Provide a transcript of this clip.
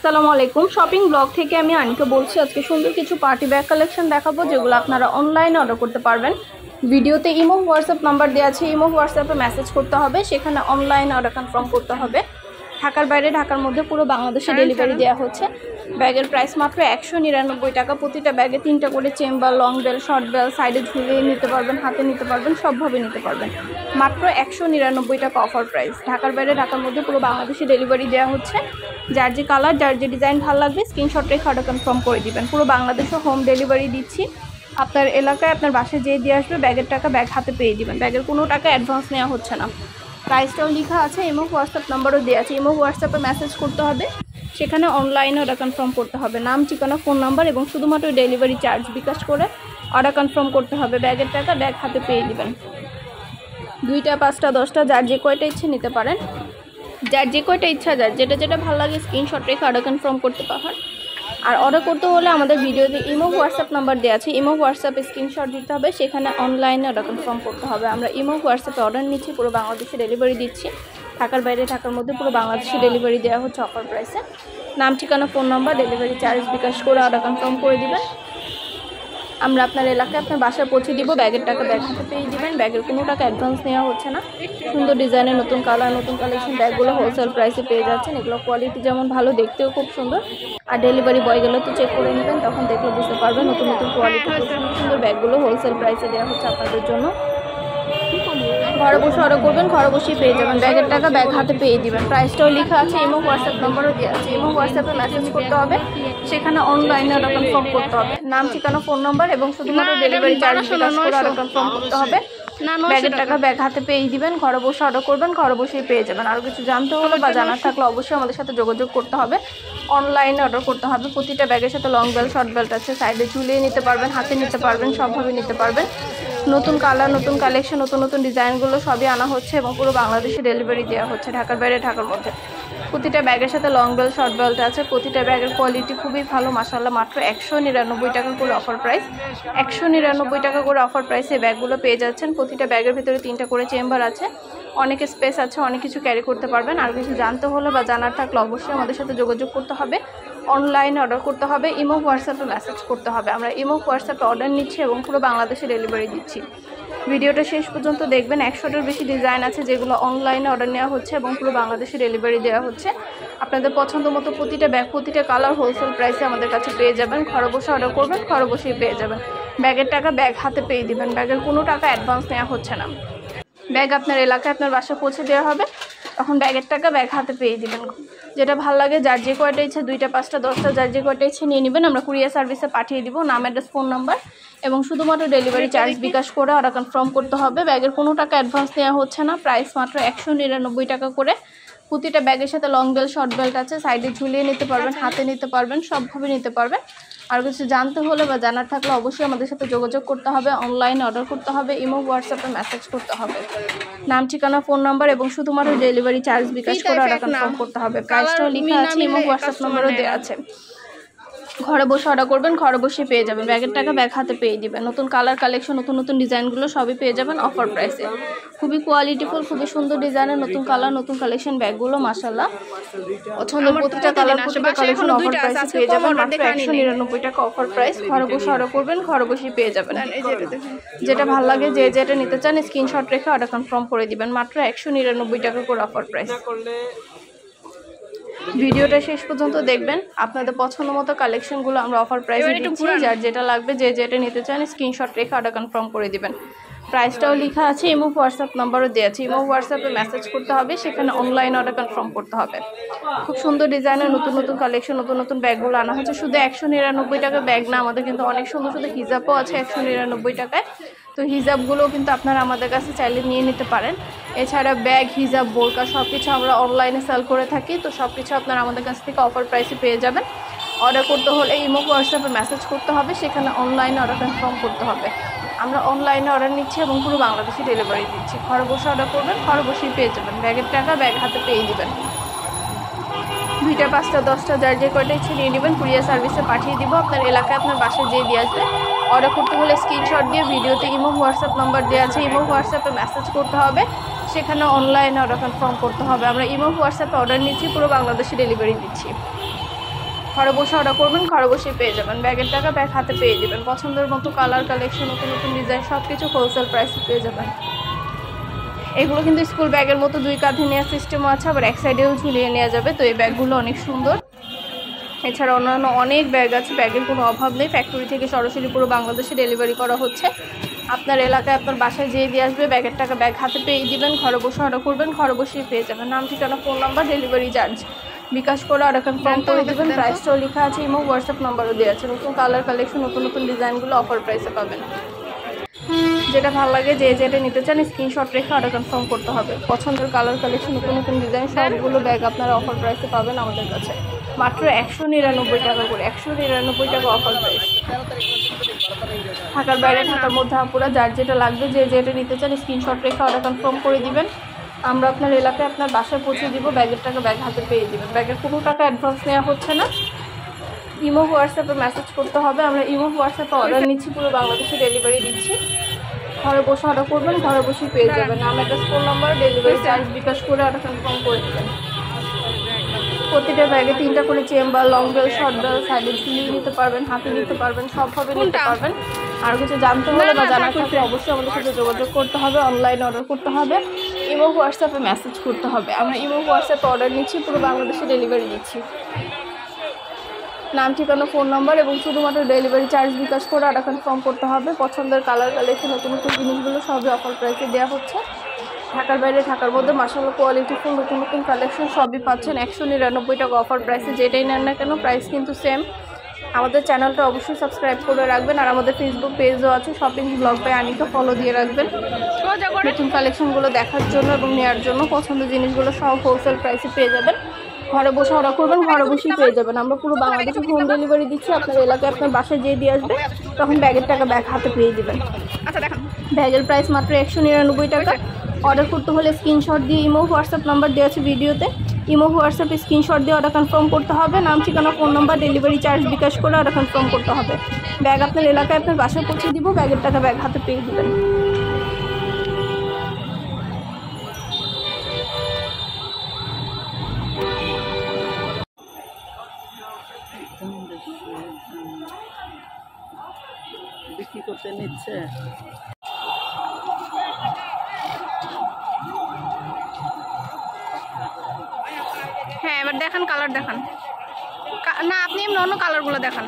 আসসালামু আলাইকুম shopping blog থেকে আমি আনিকা বলছি। আজকে সুন্দর কিছু পার্টি ব্যাগ কালেকশন দেখাবো যেগুলো আপনারা অনলাইনে অর্ডার করতে পারবেন। ভিডিওতে ইমো হোয়াটসঅ্যাপ নাম্বার দেওয়া আছে, ইমো হোয়াটসঅ্যাপে মেসেজ করতে হবে, সেখানে অনলাইনে অর্ডার কনফার্ম করতে হবে। ঢাকার বাইরে ঢাকার মধ্যে পুরো বাংলাদেশে ডেলিভারি দেওয়া হচ্ছে। ব্যাগের প্রাইস মাত্র 199 টাকা। প্রতিটা ব্যাগে 3টা করে chamber, long belt, short belt, সাইডে ঝুলিয়ে নিতে পারবেন, হাতে নিতে পারবেন, সবভাবে নিতে পারবেন। মাত্র 199 টাকা অফার প্রাইস। ঢাকার বাইরে ঢাকার মধ্যে পুরো বাংলাদেশে ডেলিভারি দেওয়া হচ্ছে। যার যে কালার, যার যে ডিজাইন ভালো লাগবে স্ক্রিনশট রেখে অর্ডার কনফার্ম করে দিবেন। পুরো বাংলাদেশে হোম ডেলিভারি দিচ্ছি। আপনার এলাকায় আপনার বাসায় যেয়ে দিয়ে আসবে, ব্যাগের টাকা ব্যাগ হাতে পেয়ে দিবেন। ব্যাগের কোনো টাকা অ্যাডভান্স নেওয়া হচ্ছে না। প্রাইসটাও লেখা আছে, ইমো হোয়াটসঅ্যাপ নাম্বারও দেওয়া আছে। ইমো হোয়াটসঅ্যাপে মেসেজ করতে হবে, সেখানে অনলাইনে অর্ডার কনফার্ম করতে হবে। নাম, ঠিকানা, ফোন নাম্বার এবং শুধুমাত্র ডেলিভারি চার্জ বিকাশ করে অর্ডার কনফার্ম করতে হবে। ব্যাগের টাকা ব্যাগ হাতে পেয়ে দিবেন। 2টা, 5টা, 10টা যার যে কয়টা ইচ্ছে নিতে পারেন। যার যে কয়টা ইচ্ছা, যার যেটা যেটা ভালো লাগে স্ক্রিনশট রেখে অর্ডার কনফার্ম করতে পারেন। আর অর্ডার করতে হলে আমাদের ভিডিওতে ইমো হোয়াটসঅ্যাপ নাম্বার দেওয়া আছে, ইমো হোয়াটসঅ্যাপে স্ক্রিনশট দিতে হবে, সেখানে অনলাইনে অর্ডার কনফার্ম করতে হবে। আমরা ইমো হোয়াটসঅ্যাপে অর্ডার নিচ্ছি, পুরো বাংলাদেশে ডেলিভারি দিচ্ছি। ঢাকার বাইরে ঢাকার মধ্যে পুরো বাংলাদেশে ডেলিভারি দেওয়া হচ্ছে অফার প্রাইসে। নাম, ঠিকানা, phone number, delivery charge bKash করে অর্ডার কনফার্ম করে দিবেন। আমরা আপনার এলাকায় আপনার বাসায় পৌঁছে দিব। ব্যাগের টাকা ব্যাগ হাতে পেয়ে দিবেন। ব্যাগের কোনো টাকা অ্যাডভান্স নেওয়া হচ্ছে না। সুন্দর ডিজাইনের নতুন কালার, নতুন কালেকশন ব্যাগগুলো হোলসেল প্রাইসে পেয়ে যাচ্ছেন। এগুলো কোয়ালিটি যেমন ভালো, দেখতেও খুব সুন্দর। আর ডেলিভারি বয় গেলে তো চেক করে নেবেন, তখন দেখলে বুঝতে পারবেন নতুন নতুন কোয়ালিটি সুন্দর সুন্দর ব্যাগগুলো হোলসেল প্রাইসে দেওয়া হচ্ছে আপনাদের জন্য। ঘরে বসে অর্ডার করবেন, ঘরে বসেই পেয়ে যাবেন। ব্যাগের টাকা ব্যাগ হাতে পেয়ে দিবেন। প্রাইসটাও লেখা আছে, ইমো হোয়াটসঅ্যাপ নাম্বারও দেওয়া আছে। ইমো হোয়াটসঅ্যাপে মেসেজ করতে হবে, সেখানে অনলাইনে অর্ডার কনফার্ম করতে হবে। নাম, ঠিকানা, ফোন নাম্বার এবং শুধুমাত্র ডেলিভারি চার্জ বিকাশ করে অর্ডার কনফার্ম করতে হবে। ব্যাগের টাকা ব্যাগ হাতে পেয়ে দিবেন। ঘরে বসে অর্ডার করবেন, ঘরে বসেই পেয়ে যাবেন। আরও কিছু জানতে হলে বা জানার থাকলে অবশ্যই আমাদের সাথে যোগাযোগ করতে হবে। অনলাইনে অর্ডার করতে হবে। প্রতিটা ব্যাগের সাথে লং বেল্ট, শর্ট বেল্ট আছে, সাইডে ঝুলিয়ে নিতে পারবেন, হাতে নিতে পারবেন, সবভাবে নিতে পারবেন। নতুন কালার, নতুন কালেকশন, নতুন নতুন ডিজাইনগুলো সবই আনা হচ্ছে এবং পুরো বাংলাদেশে ডেলিভারি দেওয়া হচ্ছে। ঢাকার বাইরে ঢাকার মধ্যে প্রতিটা ব্যাগের সাথে লং বেল্ট, শর্ট বেল্ট আছে। প্রতিটা ব্যাগের কোয়ালিটি খুবই ভালো মাশাআল্লাহ। মাত্র 199 টাকা করে অফার প্রাইস। 199 টাকা করে অফার প্রাইসে ব্যাগগুলো পেয়ে যাচ্ছেন। প্রতিটা ব্যাগের ভিতরে 3টা করে চেম্বার আছে, অনেক স্পেস আছে, অনেক কিছু ক্যারি করতে পারবেন। আর কিছু জানতে হলে বা জানার থাকলে অবশ্যই আমাদের সাথে যোগাযোগ করতে হবে। অনলাইনে অর্ডার করতে হবে, ইমো হোয়াটসঅ্যাপে মেসেজ করতে হবে। আমরা ইমো হোয়াটসঅ্যাপে অর্ডার নিচ্ছি এবং পুরো বাংলাদেশে ডেলিভারি দিচ্ছি। ভিডিওটা শেষ পর্যন্ত দেখবেন। 100টার বেশি ডিজাইন আছে যেগুলো অনলাইনে অর্ডার নেওয়া হচ্ছে এবং পুরো বাংলাদেশে ডেলিভারি দেওয়া হচ্ছে। আপনাদের পছন্দ মতো প্রতিটা ব্যাগ, প্রতিটা কালার হোলসেল প্রাইসে আমাদের কাছে পেয়ে যাবেন। ঘরে বসে অর্ডার করবেন, ঘরে বসেই পেয়ে যাবেন। ব্যাগের টাকা ব্যাগ হাতে পেয়ে দিবেন। ব্যাগের কোনো টাকা অ্যাডভান্স নেওয়া হচ্ছে না। ব্যাগ আপনার এলাকায় আপনার বাসায় পৌঁছে দেওয়া হবে, তখন ব্যাগের টাকা ব্যাগ হাতে পেয়ে দিবেন। যেটা ভালো লাগে, যার যে কয়টা ইচ্ছে, 2টা, 5টা, 10টা যার যে কয়টা ইচ্ছে নিয়ে নেবেন। আমরা কুরিয়ার সার্ভিসে পাঠিয়ে দিব। নাম, অ্যাড্রেস, ফোন নাম্বার এবং শুধুমাত্র ডেলিভারি চার্জ বিকাশ করে অর্ডার কনফার্ম করতে হবে। ব্যাগের কোনো টাকা অ্যাডভান্স নেওয়া হচ্ছে না। প্রাইস মাত্র 199 টাকা করে। প্রতিটা ব্যাগের সাথে লং বেল্ট, শর্ট বেল্ট আছে, সাইডে ঝুলিয়ে নিতে পারবেন, হাতে নিতে পারবেন, সবভাবে নিতে পারবেন। আর কিছু জানতে হলে বা জানার থাকলে অবশ্যই আমাদের সাথে যোগাযোগ করতে হবে। অনলাইনে অর্ডার করতে হবে, ইমো হোয়াটসঅ্যাপে মেসেজ করতে হবে। নাম, ঠিকানা, ফোন নাম্বার এবং শুধুমাত্র ডেলিভারি চার্জ বিকাশ করে অর্ডার কনফার্ম করতে হবে। প্রাইসটাও লেখা আছে, ইমো হোয়াটসঅ্যাপ নাম্বারও দেওয়া আছে। ঘরে বসে অর্ডার করবেন, ঘরে বসে পেয়ে যাবেন। ব্যাগের টাকা ব্যাগ হাতে পেয়ে দিবেন। নতুন কালার কালেকশন, নতুন নতুন ডিজাইনগুলো সবই পেয়ে যাবেন অফার প্রাইসে। খুবই কোয়ালিটিফুল, খুবই সুন্দর ডিজাইনের নতুন কালার, নতুন কালেকশন ব্যাগগুলো মাশাআল্লাহ। পছন্দের প্রতিটা কালার, প্রতিটা কালেকশন অফার প্রাইসে পেয়ে যাবেন। মাত্র 199 টাকা অফার প্রাইস। ঘরে বসে অর্ডার করবেন, ঘরে বসেই পেয়ে যাবেন। যেটা ভালো লাগে, যে যেটা নিতে চান স্ক্রিনশট রেখে অর্ডার কনফার্ম করে দিবেন। মাত্র 199 টাকা করে অফার প্রাইস। ভিডিওটা শেষ পর্যন্ত দেখবেন। আপনাদের পছন্দ মতো কালেকশনগুলো আমরা অফার প্রাইসে দিচ্ছি। যার যেটা লাগবে, যে যেটা নিতে চান স্ক্রিনশট রেখে অর্ডার কনফার্ম করে দিবেন। প্রাইসটাও লেখা আছে, ইমো হোয়াটসঅ্যাপ নাম্বারও দেওয়া আছে। ইমো হোয়াটসঅ্যাপে মেসেজ করতে হবে, সেখানে অনলাইন অর্ডার কনফার্ম করতে হবে। খুব সুন্দর ডিজাইনের নতুন নতুন কালেকশন, নতুন নতুন ব্যাগগুলো আনা হচ্ছে। শুধু 199 টাকা ব্যাগ না, আমাদের কিন্তু অনেক সুন্দর সুন্দর হিজাবও আছে 199 টাকায়। তো হিজাবগুলোও কিন্তু আপনারা আমাদের কাছে চাইলে নিয়ে নিতে পারেন। এছাড়া ব্যাগ, হিজাব, বোরকা সব কিছু আমরা অনলাইনে সেল করে থাকি। তো সব কিছু আপনারা আমাদের কাছ থেকে অফার প্রাইসে পেয়ে যাবেন। অর্ডার করতে হলে ইমো হোয়াটসঅ্যাপে মেসেজ করতে হবে, সেখানে অনলাইনে অর্ডার কনফার্ম করতে হবে। আমরা অনলাইনে অর্ডার নিচ্ছি এবং পুরো বাংলাদেশে ডেলিভারি দিচ্ছি। ঘরে বসে অর্ডার করবেন, ঘরে বসেই পেয়ে যাবেন। ব্যাগের টাকা ব্যাগ হাতে পেয়ে দিবেন। 2টা, 5টা, 10টা যার যে কয়টা ইচ্ছে নিয়ে নেবেন। কুরিয়ার সার্ভিসে পাঠিয়ে দিব। আপনার এলাকায় আপনার বাসায় যেয়ে দিয়ে আসবে। অর্ডার করতে হলে স্ক্রিনশট দিয়ে ভিডিওতে ইমো হোয়াটসঅ্যাপ নাম্বার দেওয়া আছে, ইমো হোয়াটসঅ্যাপে মেসেজ করতে হবে, সেখানে অনলাইনে অর্ডার কনফার্ম করতে হবে। আমরা ইমো হোয়াটসঅ্যাপে অর্ডার নিচ্ছি, পুরো বাংলাদেশে ডেলিভারি দিচ্ছি। ঘরে বসে অর্ডার করবেন, ঘরে বসেই পেয়ে যাবেন। ব্যাগের টাকা ব্যাগ হাতে পেয়ে যাবেন। পছন্দের মতো কালার কালেকশন, নতুন নতুন ডিজাইন সব কিছু হোলসেল প্রাইসে পেয়ে যাবেন। এগুলো কিন্তু স্কুল ব্যাগের মতো 2 কাঁধে নেওয়ার সিস্টেমও আছে, আবার এক সাইডেও ঝুলিয়ে নেওয়া যাবে। তো এই ব্যাগগুলো অনেক সুন্দর। এছাড়া অন্যান্য অনেক ব্যাগ আছে, ব্যাগের কোনো অভাব নেই। ফ্যাক্টরি থেকে সরাসরি পুরো বাংলাদেশে ডেলিভারি করা হচ্ছে। আপনার এলাকায় আপনার বাসায় যেয়ে দিয়ে আসবে, ব্যাগের টাকা ব্যাগ হাতে পেয়ে দিবেন। ঘরে বসে অর্ডার করবেন, ঘরে বসেই পেয়ে যাবেন। নাম, ঠিকানা, phone number, delivery charge bKash করে অর্ডার কনফার্ম করে দেবেন। প্রাইসটাও লেখা আছে, ইমো হোয়াটসঅ্যাপ নাম্বারও দেওয়া আছে। নতুন কালার কালেকশন, নতুন নতুন ডিজাইনগুলো অফার প্রাইসে পাবেন। যেটা ভালো লাগে, যে যেটা নিতে চান স্ক্রিনশট রেখে অর্ডার কনফার্ম করতে হবে। পছন্দের কালার কালেকশন, নতুন নতুন ডিজাইন সবগুলো ব্যাগ আপনারা অফার প্রাইসে পাবেন আমাদের কাছে। মাত্র 199 টাকা করে, 199 টাকা অফার প্রাইস। ঢাকার বাইরে, ঢাকার মধ্যে আপুরা যার যেটা লাগবে, যে যেটা নিতে চান স্ক্রিনশট রেখে অর্ডার কনফার্ম করে দিবেন। আমরা আপনার এলাকায় আপনার বাসায় পৌঁছে দিব। ব্যাগের টাকা ব্যাগ হাতে পেয়ে দিবেন। ব্যাগের কোনো টাকা অ্যাডভান্স নেওয়া হচ্ছে না। ইমো হোয়াটসঅ্যাপে মেসেজ করতে হবে। আমরা ইমো হোয়াটসঅ্যাপে অর্ডার নিচ্ছি, পুরো বাংলাদেশে ডেলিভারি দিচ্ছি। ঘরে বসে অর্ডার করবেন, ঘরে বসেই পেয়ে যাবেন। নাম, address, phone number, delivery charge bKash করে অর্ডার কনফার্ম করে দেবেন। প্রতিটা ব্যাগে 3টা করে chamber, long belt, short belt, সাইডে ঝুলিয়ে নিতে পারবেন, হাতে নিতে পারবেন, সবভাবে নিতে পারবেন। আর কিছু জানতে হলে বা জানার থাকলে অবশ্যই আমাদের সাথে যোগাযোগ করতে হবে, অনলাইনে অর্ডার করতে হবে, ইমো হোয়াটসঅ্যাপে মেসেজ করতে হবে। আমরা ইমো হোয়াটসঅ্যাপে অর্ডার নিচ্ছি, পুরো বাংলাদেশে ডেলিভারি দিচ্ছি। নাম, ঠিকানা, ফোন নাম্বার এবং শুধুমাত্র ডেলিভারি চার্জ বিকাশ করে অর্ডার কনফার্ম করতে হবে। পছন্দের কালার কালেকশন, নতুন নতুন জিনিসগুলো সবই অফার প্রাইসে দেওয়া হচ্ছে। ঢাকার বাইরে, ঢাকার মধ্যে মাশাআল্লাহ কোয়ালিটিফুল নতুন নতুন কালেকশন সবই পাচ্ছেন 199 টাকা অফার প্রাইসে। যেটাই নেন না কেন প্রাইস কিন্তু সেম। আমাদের চ্যানেলটা অবশ্যই সাবস্ক্রাইব করে রাখবেন। আর আমাদের ফেসবুক পেজও আছে, shopping blog by Anika, follow দিয়ে রাখবেন নতুন কালেকশনগুলো দেখার জন্য এবং নেওয়ার জন্য। পছন্দের জিনিসগুলো সব হোলসেল প্রাইসে পেয়ে যাবেন। ঘরে বসে অর্ডার করবেন, ঘরে বসেই পেয়ে যাবেন। আমরা পুরো বাংলাদেশে হোম ডেলিভারি দিচ্ছি। আপনার এলাকায় আপনার বাসায় যেয়ে দিয়ে আসবে, তখন ব্যাগের টাকা ব্যাগ হাতে পেয়ে দেবেন। আচ্ছা দেখেন, ব্যাগের প্রাইস মাত্র 199 টাকা। অর্ডার করতে হলে স্ক্রিনশট দিয়ে ইমো হোয়াটসঅ্যাপ নাম্বার দেওয়া আছে ভিডিওতে, ইমো হোয়াটসঅ্যাপে স্ক্রিনশট দিয়ে অর্ডার কনফার্ম করতে হবে। নাম, ঠিকানা, phone number, delivery charge bKash করে অর্ডার কনফার্ম করতে হবে। ব্যাগ আপনার এলাকায় আপনার বাসায় পৌঁছে দিব, ব্যাগের টাকা ব্যাগ হাতে পেয়ে দেবেন। বিক্রি করতে নিচ্ছে। হ্যাঁ, এবার দেখান, কালার দেখান। না, আপনি এমনি অন্য কালারগুলো দেখান।